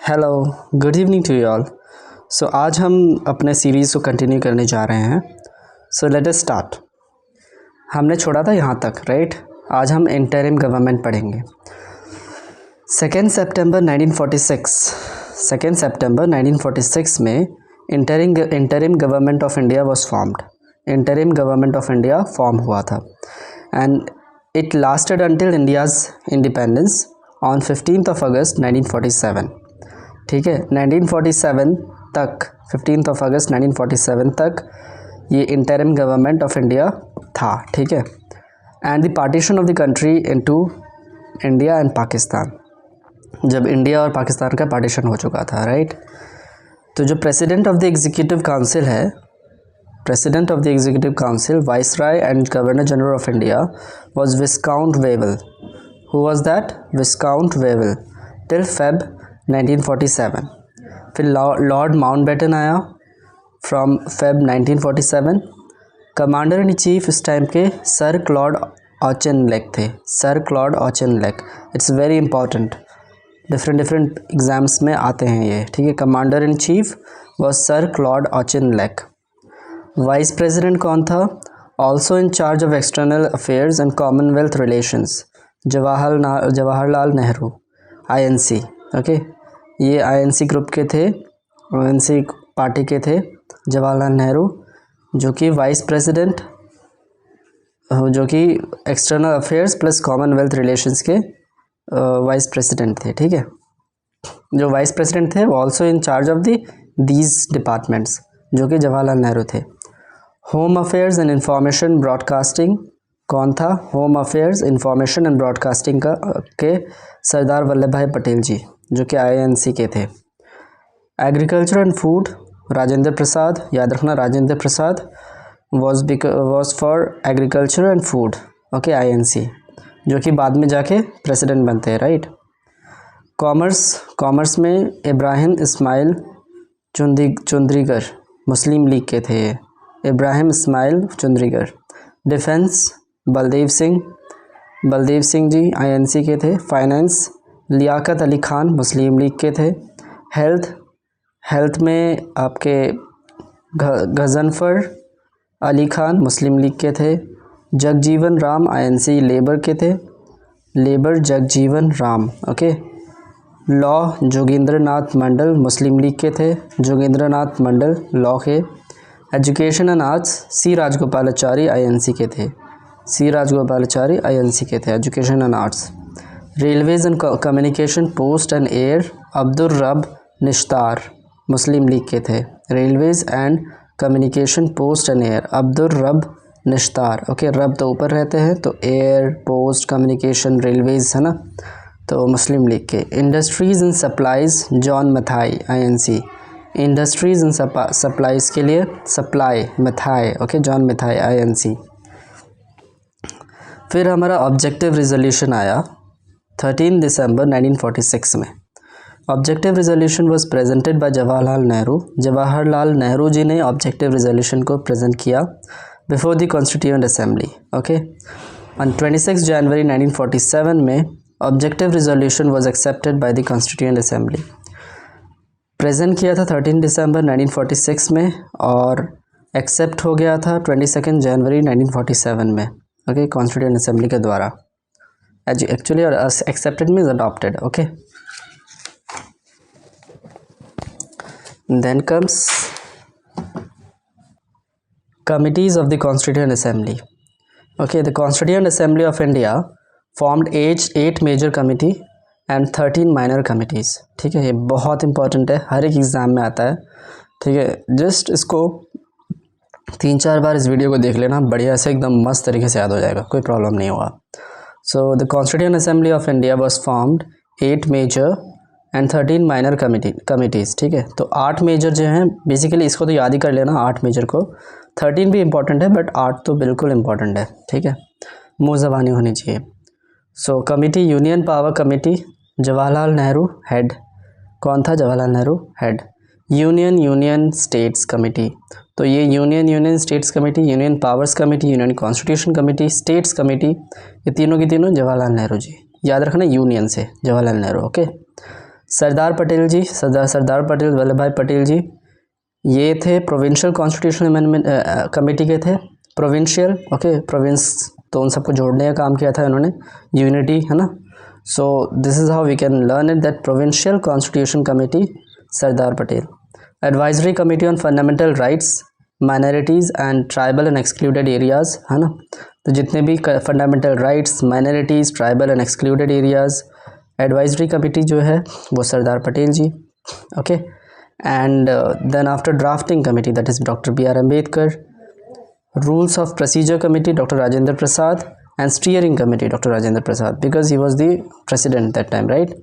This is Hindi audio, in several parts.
Hello, good evening to you all. So आज हम अपने सीरीज़ को कंटिन्यू करने जा रहे हैं। So let us start. हमने छोड़ा था यहाँ तक, राइट। आज हम इंटरिम गवर्नमेंट पढ़ेंगे। 2 सितंबर 1946 में interim government of India was formed. Interim government of India form हुआ था and it lasted until India's independence on 15 अगस्त 1947। ठीक है, 1947 तक, 15 अगस्त 1947 तक ये इंटरिम गवर्नमेंट ऑफ इंडिया था। ठीक है, and the partition of the country into India and Pakistan, जब इंडिया और पाकिस्तान का पार्टीशन हो चुका था, राइट। तो जो president of the executive council है, president of the executive council, viceroy and governor general of India was viscount Wavell. Who was that? Viscount Wavell till Feb 1947। फिर लॉर्ड माउंटबेटन आया from Feb 1947। Commander in chief इस टाइम के सर क्लॉड ऑचनलेक थे। Sir Claude Auchinleck, it's very important, different exams में आते हैं ये। ठीक है, commander in chief was sir Claude ऑचनलेक। Vice president कौन था? Also in charge of external affairs and Commonwealth relations, Jawaharlal Nehru, INC। Okay, ये INC ग्रुप के थे, INC पार्टी के थे जवाहरलाल नेहरू, जो कि वाइस प्रेसिडेंट, जो कि external affairs plus Commonwealth relations के वाइस प्रेसिडेंट थे। ठीक है, जो वाइस प्रेसिडेंट थे वो also in charge of these departments, जो कि जवाहरलाल नेहरू थे। Home affairs and information broadcasting कौन था? Home affairs, information and broadcasting के सरदार वल्लभ भाई पटेल जी, जो कि INC के थे। Agriculture and food Rajendra Prasad, याद रखना, Rajendra Prasad was for agriculture and food, okay, INC, जो कि बाद में जाके प्रेसिडेंट बनते हैं, राइट। कॉमर्स में इब्राहिम इस्माइल चुंद्रीगर, मुस्लिम लीग के थे ये, इब्राहिम इस्माइल चुंद्रीगर। डिफेंस बलदेव सिंह जी INC के थे। फाइनेंस लियाकत अली खान, मुस्लिम लीग के थे। हेल्थ में आपके गजनफर अली खान, मुस्लिम लीग के थे। जगजीवन राम INC लेबर के थे, labour Jagjivan Ram, okay. Law Jogendra Nath Mandal, Muslim League के थे, जोगेंद्र नाथ मंडल लॉ के। Education and arts C Rajagopalachari INC के थे, C राजगोपालाचारी INC के थे, education and arts. Railways and communication post and air Abdul रब निश्तार, मुस्लिम लीग के थे। Railways and communication post and air Abdul रब निश्तार, ओके, रब तो ऊपर रहते हैं, तो एयर, पोस्ट, कम्युनिकेशन, रेलवेज है ना, तो मुस्लिम लीग के। Industries and supplies John Mathai INC, industries and supplies के लिए supply Mathai, okay, John Mathai INC। फिर हमारा ऑब्जेक्टिव रिजोल्यूशन आया 13 दिसंबर 1946 में। Objective resolution was presented by Jawaharlal Nehru. Jawaharlal Nehru ji ने ऑब्जेक्टिव रिजोल्यूशन को प्रेजेंट किया before the constituent assembly, okay. On 26 जनवरी 1947 में objective resolution was accepted by the constituent assembly. Present किया था 13 दिसंबर 1946 में और एक्सेप्ट हो गया था 22 जनवरी 1947 में, ओके, कॉन्स्टिट्यूएंट असेंबली के द्वारा। Actually accepted means adopted, okay. Then comes committees of the Constituent Assembly, okay. The Constituent Assembly of India formed 8 major committee and 13 minor committees, ठीक है। ये बहुत इंपॉर्टेंट है, हर एक एग्ज़ाम में आता है, ठीक है। जस्ट इसको 3-4 बार इस वीडियो को देख लेना, बढ़िया से एकदम मस्त तरीके से याद हो जाएगा, कोई प्रॉब्लम नहीं होगा। So the Constituent Assembly of India was formed 8 major and 13 minor committees, ठीक है। तो 8 मेजर जो हैं, बेसिकली इसको तो याद ही कर लेना 8 मेजर को, 13 भी इम्पॉर्टेंट है बट 8 तो बिल्कुल इम्पॉर्टेंट है, ठीक है, मुँह ज़बानी होनी चाहिए। So committee union power committee, Jawaharlal Nehru head, कौन था? Jawaharlal Nehru head. Union states committee, तो ये union states committee, union powers committee, union constitution committee, states committee, ये तीनों की तीनों जवाहरलाल नेहरू जी, याद रखना यूनियन से जवाहरलाल नेहरू, ओके। सरदार पटेल जी, सरदार पटेल वल्लभ भाई पटेल जी, ये थे प्रोविंशियल कॉन्स्टिट्यूशनल अमेंडमेंट कमेटी के थे, प्रोविंशियल, ओके, प्रोविंस, तो उन सबको जोड़ने का काम किया था इन्होंने, यूनिटी, है ना। So this is how we can learn it, that provincial constitution committee, Sardar Patel. Advisory committee on fundamental rights, minorities and tribal and excluded areas, है ना। तो जितने भी fundamental rights, minorities, tribal and excluded areas, advisory committee जो है वो Sardar Patel ji, okay. And then after drafting committee, that is doctor B R Ambedkar. Rules of procedure committee, doctor Rajendra Prasad, and steering committee, doctor Rajendra Prasad, because he was the president that time, right.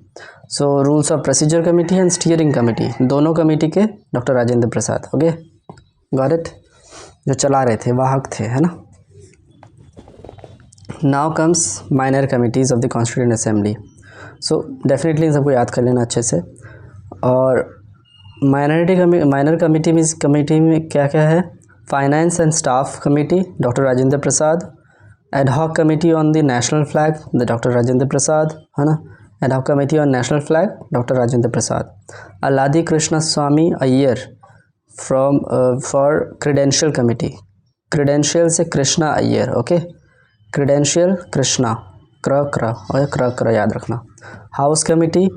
So rules of procedure committee and steering committee, दोनों कमेटी के doctor Rajendra Prasad, okay, got it, जो चला रहे थे, वाहक थे, है ना। Now comes minor committees of the constituent assembly. So definitely in सबको याद कर लेना अच्छे से। और माइनर कमेटी में क्या क्या है? Finance and staff committee, doctor Rajendra Prasad. Ad hoc committee on the national flag, the doctor Rajendra Prasad, है ना। Ad hoc committee on national flag, doctor Rajendra Prasad. Alladi Krishna Swami Ayyar from for credential committee, credential से कृष्णा अय्यर, ओके, क्रेडेंशियल कृष्णा, क्र याद रखना। House committee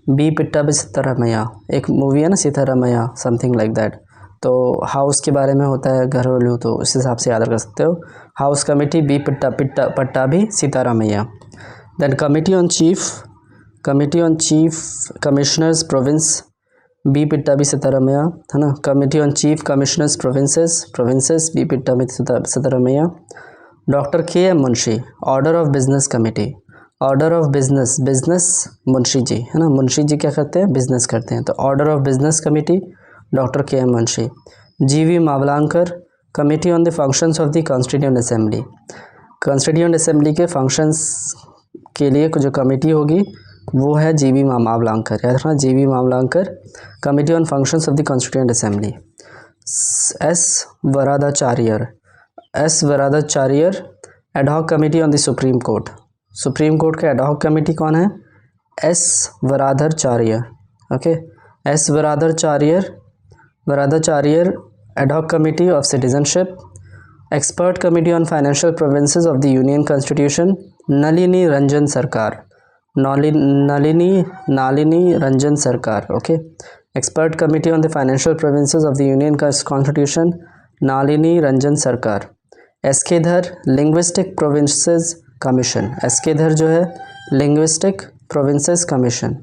B Pattabhi Sitaramayya, एक मूवी है ना सीतारामैया, समथिंग लाइक दैट, तो हाउस के बारे में होता है, घरेलू, तो इस हिसाब से याद रख सकते हो। House committee B Pattabhi Sitaramayya. Then committee on chief commissioners province B Pattabhi Sitaramayya, है ना। Committee on chief commissioners provinces B Pattabhi Sitaramayya. Doctor K M Munshi, order of business committee, order of business Munshi ji, है ना। मुंशी जी क्या करते हैं? बिजनेस करते हैं, तो order of business committee, doctor K M Munshi. G V Mavalankar, committee on the functions of the constituent assembly, constituent assembly के फंक्शंस के लिए जो कमेटी होगी वो है जी वी मावलांकर, याद रखना, G V Mavalankar, committee on functions of the constituent assembly. S Varadachariar, ad hoc committee on the supreme court, supreme court का एडहॉक कमेटी कौन है? S Varadachari, okay, S Varadachariar ad hoc committee of citizenship. Expert committee on financial provinces of the union constitution, Nalini Ranjan Sarkar, Nalini Ranjan Sarkar, okay. Expert committee on the financial provinces of the union constitution, Nalini Ranjan Sarkar. S K Dhar, linguistic provinces commission, एसकेधर जो है linguistic provinces commission.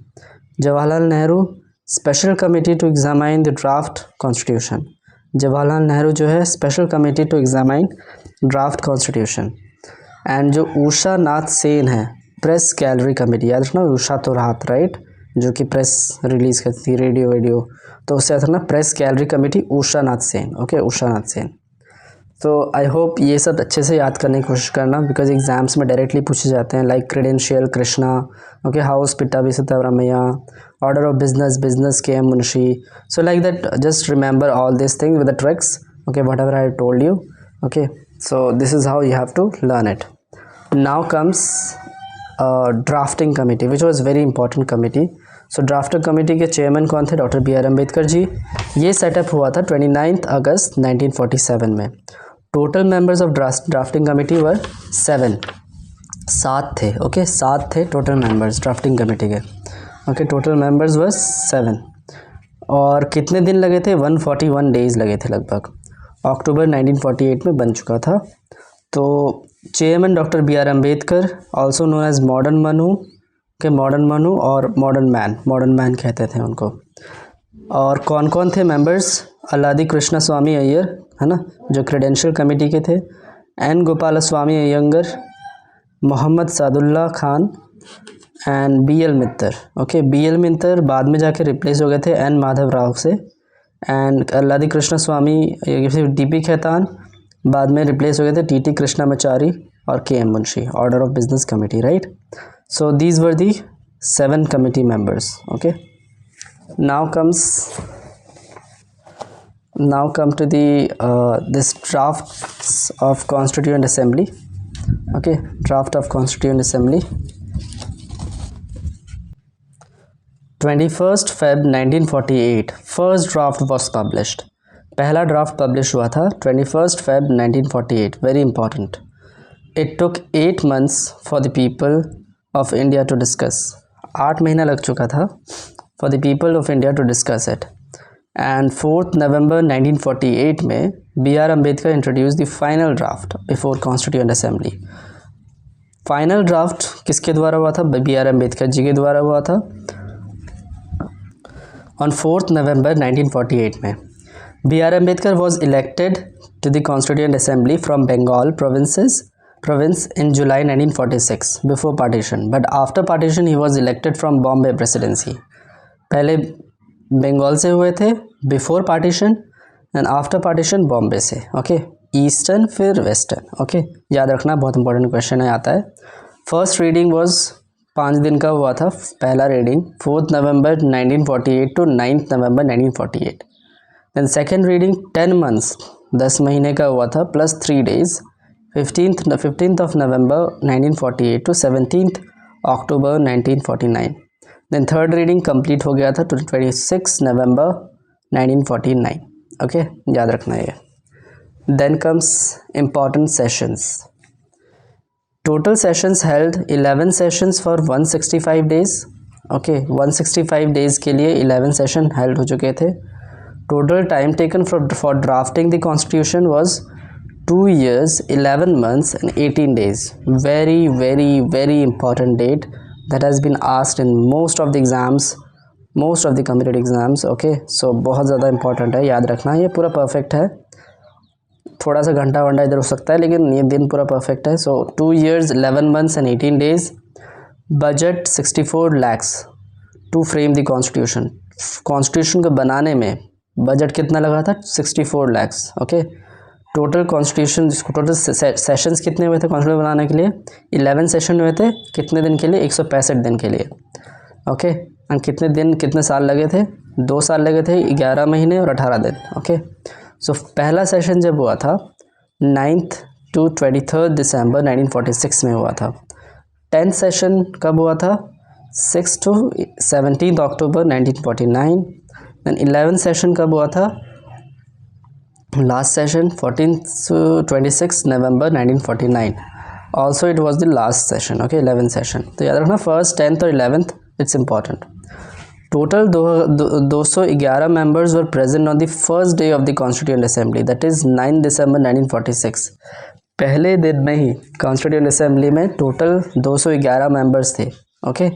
Jawaharlal Nehru, special committee to examine the draft constitution, Jawaharlal Nehru जो है special committee to examine draft constitution. And जो उषा नाथ सेन है, प्रेस गैलरी कमेटी, याद रखना, उषा तो राहत, राइट, जो कि प्रेस रिलीज करती थी, रेडियो वेडियो, तो उससे याद रखना, प्रेस गैलरी कमेटी उषा नाथ सेन, ओके, उषा नाथ सेन। तो आई होप ये सब अच्छे से याद करने की कोशिश करना, बिकॉज एग्जाम्स में डायरेक्टली पूछे जाते हैं, like credential Krishna, okay, house Pattabhi Sitaramayya, order of business K M Munshi. So like that, just remember all this thing with the tricks, okay, whatever I told you, okay. So this is how you have to learn it. Now comes drafting committee, which was very important committee. So drafting committee के चेयरमैन कौन थे? Doctor B R Ambedkar ji. ये सेटअप हुआ था 29 अगस्त 1947 में। Total members of drafting committee were 7 थे, ओके, 7 थे टोटल मेंबर्स ड्राफ्टिंग कमेटी के, ओके, टोटल मेंबर्स वर 7। और कितने दिन लगे थे? 141 डेज लगे थे लगभग। अक्टूबर 1948 में बन चुका था। तो chairman doctor B R Ambedkar, also known as modern Manu और मॉडर्न मैन कहते थे उनको। और कौन कौन थे मेंबर्स? अल्लादी कृष्ण स्वामी अय्यर, है ना, जो क्रेडेंशियल कमेटी के थे। N Gopal Swami Ayyangar, Mohammad Saadulla Khan and B L Mitter, okay, B L Mitter बाद में जाके रिप्लेस हो गए थे एन माधव राव से। And Alladi Krishna Swamy D P Khetan बाद में रिप्लेस हो गए थे टी टी कृष्णामाचारी और K M Munshi, order of business committee, right. So these were the 7 committee members, okay. now come to the this drafts of constituent assembly, okay, draft of constituent assembly. 21 Feb 1948 first draft was published. पहला ड्राफ्ट पब्लिश हुआ था 21 Feb 1948, very important. It took 8 months for the people of India to discuss. 8 महीना लग चुका था for the people of India to discuss it. And 4 November 1948 में B R Ambedkar introduce the final draft before constituent assembly. Final draft किसके द्वारा हुआ था? बी आर अम्बेडकर जी के द्वारा हुआ था ऑन 4 November 1948 में। B R Ambedkar was elected to the constituent assembly from Bengal province in July 1946 before partition, but after partition he was elected from Bombay presidency. पहले बंगाल से हुए थे before partition and after partition Bombay से। ओके, ईस्टर्न फिर वेस्टर्न। ओके, याद रखना, बहुत इंपॉर्टेंट क्वेश्चन है, आता है। फर्स्ट रीडिंग वॉज 5 दिन का हुआ था पहला reading, 4 November 1948 to 9 November 1948। Then second reading 10 months 10 महीने का हुआ था plus 3 days, 15th of November 1948 to 17th October 1949। Then third reading complete हो गया था 26 November 1949। ओके, याद रखना ये। Then comes important sessions. Total sessions held 11 sessions for 165 days। Okay, 165 days के लिए 11 सेशन हेल्ड हो चुके थे। Total time taken for drafting the constitution was 2 years 11 months and 18 days। very important date that has been asked in most of the exams, most of the competitive exams। okay, so बहुत ज़्यादा important है, याद रखना। ये पूरा perfect है, थोड़ा सा घंटा वंटा इधर हो सकता है लेकिन ये दिन पूरा perfect है। so 2 years 11 months and 18 days। budget 64 lakhs to frame the constitution। Constitution को बनाने में बजट कितना लगा था? 64 lakhs। Okay, total constitution, total sessions कितने हुए थे कॉन्स्टिट्यूशन बनाने के लिए? 11 सेशन हुए थे। कितने दिन के लिए? 165 दिन के लिए। ओके, एंड कितने दिन, कितने साल लगे थे? 2 साल लगे थे, 11 महीने और 18 दिन। ओके, सो पहला सेशन जब हुआ था 9th to 23rd December 1946 में हुआ था। 10th सेशन कब हुआ था? 6 to 17th October 1949। Then 11th session कब हुआ था? Last session 14th to 26 November 1949। Also it was the last session. Okay, 11th session. तो याद रखना, फर्स्ट 10th और 11th it's important. Total 211 members were present on the first day of the constituent assembly, that is 9 December 1946। पहले दिन में ही कॉन्स्टिट्यूएंट असेंबली में टोटल 211 मेंबर्स थे। ओके,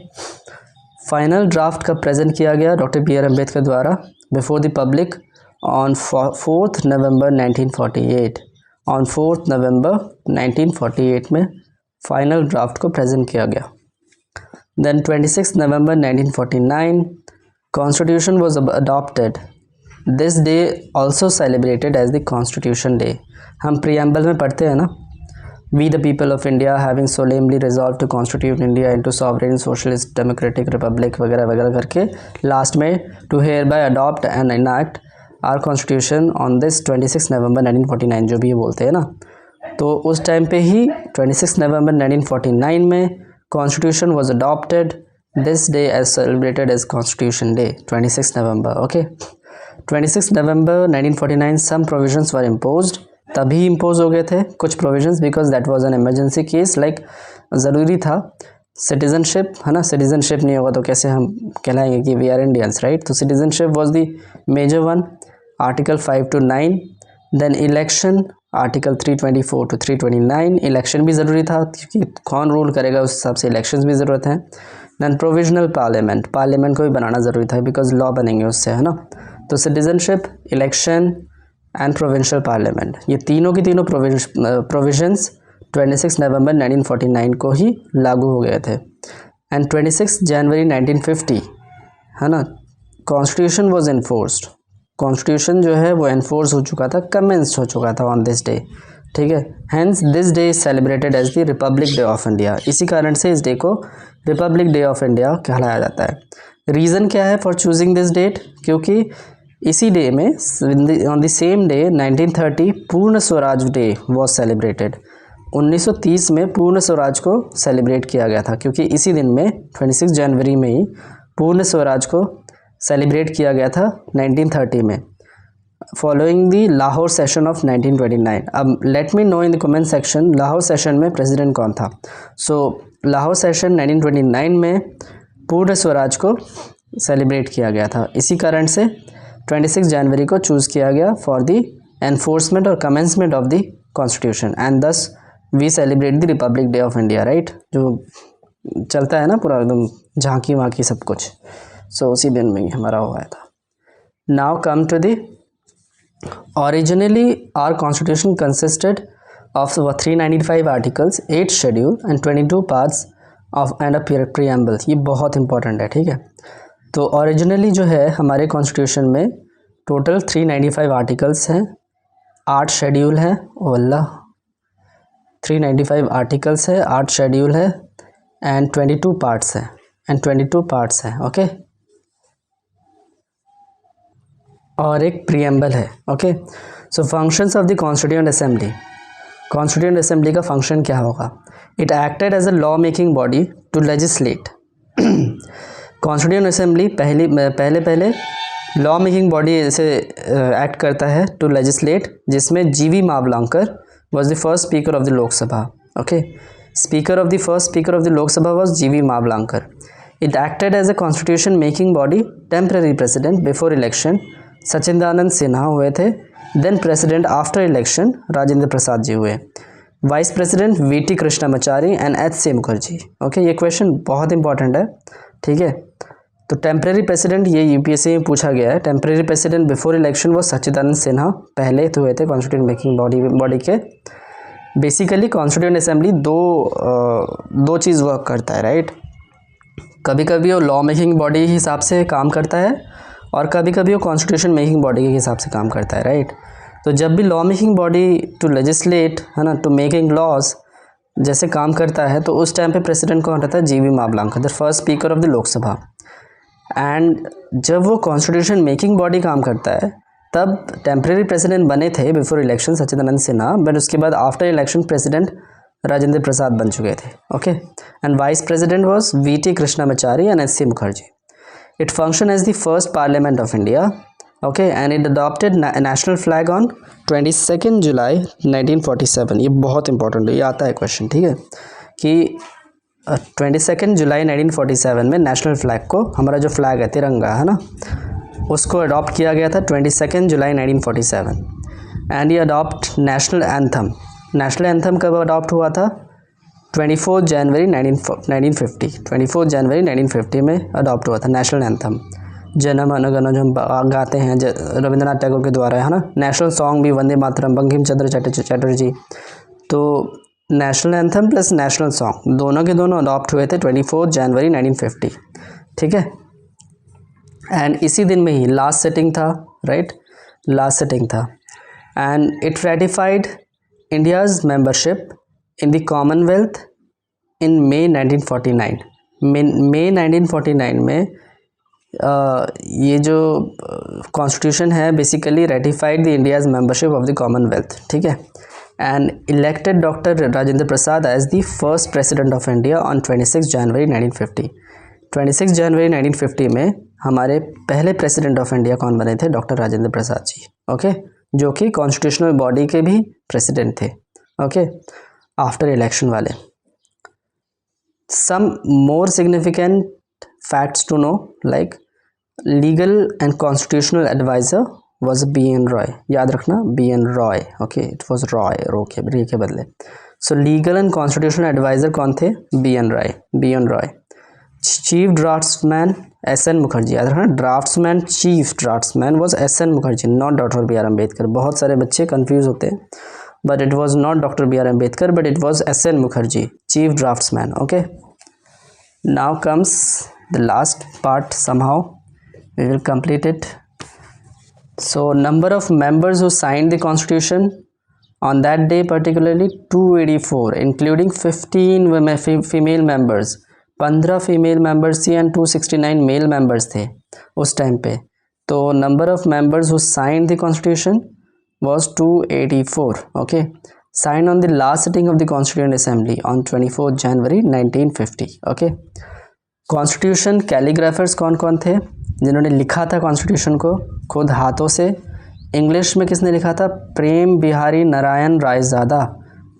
फाइनल ड्राफ्ट का प्रेजेंट किया गया डॉक्टर बी आर अम्बेडकर द्वारा before the public on 4th November 1948। on 4th November 1948 में फाइनल ड्राफ्ट को प्रेजेंट किया गया। Then 26 November 1949 constitution was adopted. This day also celebrated as the constitution day. हम प्रियम्बल में पढ़ते हैं ना, we the people of India having solemnly resolve to constitute India into sovereign socialist democratic republic वगैरह वगैरह करके लास्ट में to hereby adopt and enact our constitution on this 26 November 1949, जो भी ये बोलते हैं ना। तो उस टाइम पे ही 26 November 1949 में constitution was adopted. This day as celebrated as constitution day 26 November। ओके, 26 November 1949 some provisions were imposed. तभी इम्पोज हो गए थे कुछ provisions because that was an emergency case. Like ज़रूरी था सिटीजनशिप, है ना। सिटीजनशिप नहीं होगा तो कैसे हम कहलाएंगे कि वी आर इंडियंस, राइट। तो citizenship was the major one, article 5 to 9। Then election, article 324 to 329। Election भी ज़रूरी था क्योंकि कौन रूल करेगा उस हिसाब से इलेक्शंस भी ज़रूरत है। देन प्रोविजनल पार्लियामेंट, पार्लियामेंट को भी बनाना ज़रूरी था बिकॉज लॉ बनेंगे उससे, है ना। तो citizenship, election and provincial parliament, ये तीनों की तीनों प्रोविजंस 26 November 1949 को ही लागू हो गए थे। एंड 26 January 1950, है ना, कॉन्स्टिट्यूशन वॉज इन्फोर्स्ड। कॉन्स्टिट्यूशन जो है वो एनफोर्स हो चुका था, कमेंस्ड हो चुका था ऑन दिस डे, ठीक है। Hence this day is celebrated as the republic day of India. इसी कारण से इस डे को रिपब्लिक डे ऑफ इंडिया कहलाया जाता है। रीज़न क्या है फॉर चूजिंग दिस डेट? क्योंकि इसी डे में ऑन द सेम डे 1930 पूर्ण स्वराज डे वॉज सेलिब्रेटेड। 1930 में पूर्ण स्वराज को सेलिब्रेट किया गया था क्योंकि इसी दिन में 26 जनवरी में ही पूर्ण स्वराज को सेलिब्रेट किया गया था 1930 में, following the Lahore session of 1929। अब late me know in the comment section Lahore session में प्रेसिडेंट कौन था। सो लाहौर सेशन 1929 में पूर्ण स्वराज को सेलिब्रेट किया गया था। इसी कारण से 26 जनवरी को चूज़ किया गया फॉर द एनफोर्समेंट और commencement of the constitution, and thus we celebrate the republic day of India, right. जो चलता है ना पूरा एकदम झांकी वाँकी सब कुछ, सो उसी दिन में ही हमारा हुआ था। Now come to the originally our constitution consisted of 395 articles, 8 schedule and 22 parts of and a preamble। ये बहुत इंपॉर्टेंट है, ठीक है। तो ओरिजिनली जो है हमारे कॉन्स्टिट्यूशन में टोटल 395 आर्टिकल्स हैं, 8 शेड्यूल है, वल्ला 395 आर्टिकल्स है, 8 शेड्यूल है एंड 22 पार्ट्स है, ओके। और एक प्रीएम्बल है, okay. So functions of the constituent assembly का फंक्शन क्या होगा? It acted as a law making body to legislate. Constituent assembly पहले लॉ मेकिंग बॉडी से एक्ट करता है टू लेजिस्लेट, जिसमें G V Mavalankar was the first speaker of the Lok Sabha, okay. First speaker of the Lok Sabha was G V Mavalankar. It acted as a constitution making body, temporary president before election Sachchidananda Sinha हुए थे, then president after election Rajendra Prasad ji हुए, vice president V T Krishnamachari and H C. Mukherjee, okay. ये क्वेश्चन बहुत इंपॉर्टेंट है, ठीक है। तो टेम्परेरी प्रेसिडेंट ये यूपीएससी में पूछा गया है। टेम्परेरी प्रेसिडेंट बिफोर इलेक्शन वो सचिदानंद सिन्हा पहले तो हुए थे कॉन्स्टिट्यूंट मेकिंग बॉडी के। बेसिकली कॉन्स्टिट्यूंट असेंबली दो चीज़ वर्क करता है, राइट। कभी कभी वो लॉ मेकिंग बॉडी के हिसाब से काम करता है और कभी कभी वो कॉन्स्टिट्यूशन मेकिंग बॉडी के हिसाब से काम करता है, राइट। तो जब भी law making body to legislate है ना, टू मेकिंग लॉज जैसे काम करता है, तो उस टाइम पे प्रेसिडेंट कौन रहता है? जीवी Mavalankar, the first speaker of the Lok Sabha. And जब वो कॉन्स्टिट्यूशन मेकिंग बॉडी काम करता है तब टेम्परेरी प्रेसिडेंट बने थे before election Sachchidananda Sinha, but उसके बाद after election president Rajendra Prasad बन चुके थे, okay. And vice president was V T Krishnamachari and H C. Mukherjee. It functioned as the first parliament of India, okay, and it adopted national flag on 22nd July 1947। ये बहुत इंपॉर्टेंट है, ये आता है क्वेश्चन, ठीक है, कि 22nd जुलाई 1947 में नेशनल फ्लैग को, हमारा जो फ्लैग है तिरंगा है ना, उसको अडॉप्ट किया गया था 22nd जुलाई 1947। एंड ये अडॉप्ट नेशनल एंथम कब अडॉप्ट हुआ था? 24 जनवरी 1950 में अडॉप्ट हुआ था नेशनल एंथम। जन गण गण जो हम गाते हैं रविंद्रनाथ टैगोर के द्वारा, है ना। नेशनल सॉन्ग भी वंदे मातरम बंकिम चंद्र चटर्जी। तो national anthem plus national song दोनों के दोनों अडॉप्ट हुए थे 24 जनवरी 1950, ठीक है। एंड इसी दिन में ही लास्ट सेटिंग था, राइट, लास्ट सेटिंग था। And it ratified India's membership in the commonwealth in May 1949। May 1949 में ये जो कॉन्स्टिट्यूशन है बेसिकली रेटिफाइड the India's membership of the commonwealth, ठीक है। And elected doctor Rajendra Prasad as the first president of India on 26 जनवरी 1950। 26 जनवरी 1950 में हमारे पहले प्रेसिडेंट ऑफ इंडिया कौन बने थे? डॉक्टर राजेंद्र प्रसाद जी, ओके, जो कि कॉन्स्टिट्यूशनल बॉडी के भी प्रेसिडेंट थे, ओके, आफ्टर इलेक्शन वाले। Some more significant facts to know, like legal and constitutional advisor was B.N. Roy। याद रखना B.N. Roy, okay, it was Roy, रे के बदले। So legal and constitutional advisor कौन थे? B.N. Roy। Chief draughtsman S.N. Mukherjee, याद रखना, chief draughtsman was S.N. Mukherjee, not doctor B.R. Ambedkar. बहुत सारे बच्चे कंफ्यूज होते हैं, but it was not Dr. B.R. Ambedkar, but it was S.N. Mukherjee, chief draftsman, okay. Now comes the last part, somehow we will complete it. So number of members who signed the constitution on that day, particularly 284, including 15 female members, 15 female members थी and 269 male members थे उस टाइम पे। तो number of members who signed the constitution was 284, okay, signed on the last sitting of the Constituent Assembly on 24 January 1950, okay. Constitution calligraphers कौन कौन थे जिन्होंने लिखा था कॉन्स्टिट्यूशन को खुद हाथों से? इंग्लिश में किसने लिखा था? प्रेम बिहारी नारायण रायज़ादा।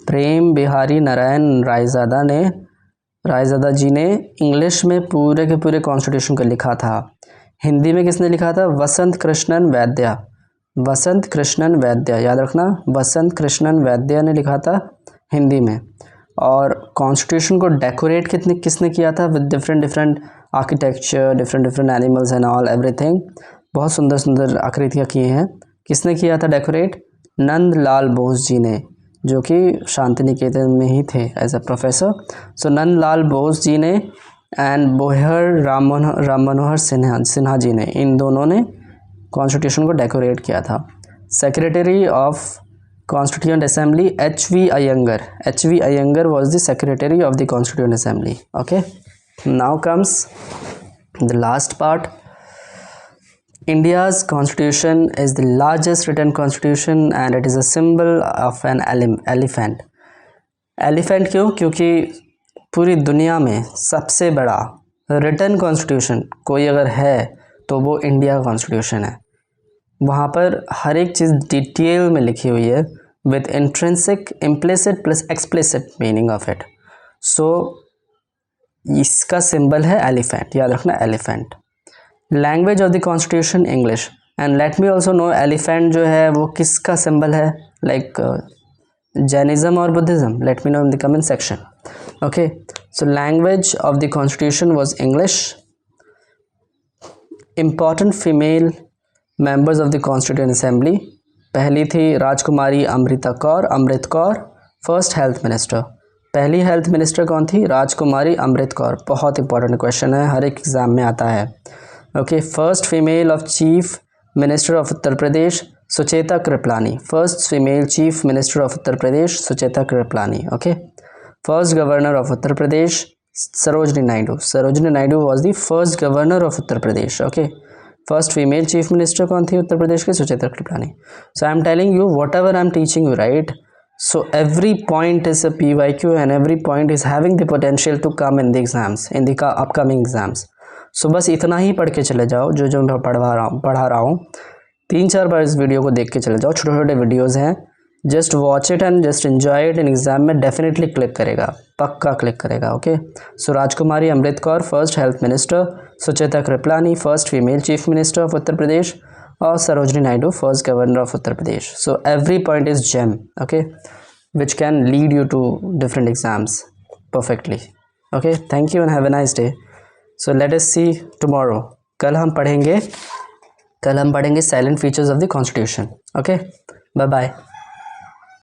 प्रेम बिहारी नारायण रायज़ादा जी ने इंग्लिश में पूरे के पूरे कॉन्स्टिट्यूशन को लिखा था। हिंदी में किसने लिखा था? वसंत कृष्णन वैद्य। वसंत कृष्णन वैद्य, याद रखना, वसंत कृष्णन वैद्य ने लिखा था हिंदी में। और कॉन्स्टिट्यूशन को डेकोरेट किसने किया था? With different architecture, different animals and all everything. बहुत सुंदर सुंदर आकृतियाँ किए हैं। किसने किया था डेकोरेट? नंदलाल बोस जी ने, जो कि शांति निकेतन में ही थे एज अ प्रोफेसर। सो नंदलाल बोस जी ने एंड बोहर राम मनोहर सिन्हा जी ने, इन दोनों ने कॉन्स्टिट्यूशन को डेकोरेट किया था। Secretary of constituent assembly H.V. Iyengar. H.V. Iyengar was the secretary of the Constituent Assembly. Okay, now comes the last part. India's constitution is the largest written constitution and it is a symbol of an elephant. Elephant क्यों? क्योंकि पूरी दुनिया में सबसे बड़ा रिटन कॉन्स्टिट्यूशन कोई अगर है तो वो इंडिया कॉन्स्टिट्यूशन है। वहाँ पर हर एक चीज़ डिटेल में लिखी हुई है with intrinsic, implicit plus explicit meaning of it. So इसका सिंबल है एलिफेंट, याद रखना elephant. Language of the constitution English, and let me also know elephant जो है वो किसका सिंबल है, लाइक जैनिज्म और Buddhism? Let me know in the comment section. Okay, so language of the constitution was English. Important female members of the constituent assembly, पहली थी Rajkumari Amrit Kaur, first health minister. पहली हेल्थ मिनिस्टर कौन थी? राजकुमारी अमृत कौर। बहुत इंपॉर्टेंट क्वेश्चन है, हर एक एग्जाम में आता है। Okay, first female of chief minister of Uttar Pradesh Sucheta Kripalani. First female chief minister of Uttar Pradesh Sucheta Kripalani. Okay, first governor of Uttar Pradesh Sarojini Naidu. Sarojini Naidu was the first governor of Uttar Pradesh. Okay, first female chief minister कौन थी उत्तर प्रदेश के? Sucheta Kripalani. So I am telling you whatever I am teaching you, right? So every point is a PYQ and every point is having the potential to come in the exams, in the upcoming exams. So बस इतना ही पढ़ के चले जाओ, जो मैं पढ़ा रहा हूँ 3-4 बार इस वीडियो को देख के चले जाओ। छोटे छोटे वीडियोज़ हैं, just watch it and just enjoy it. इन एग्जाम में डेफिनेटली क्लिक करेगा, पक्का क्लिक करेगा। Okay, so Rajkumari Amrit Kaur first health minister, Sucheta Kripalani first female chief minister of Uttar Pradesh, और Sarojini Naidu first governor of Uttar Pradesh. So every point is gem, okay, which can lead you to different exams perfectly. Okay, thank you and have a nice day. So let us see tomorrow. कल हम पढ़ेंगे silent features of the constitution. Okay, bye bye.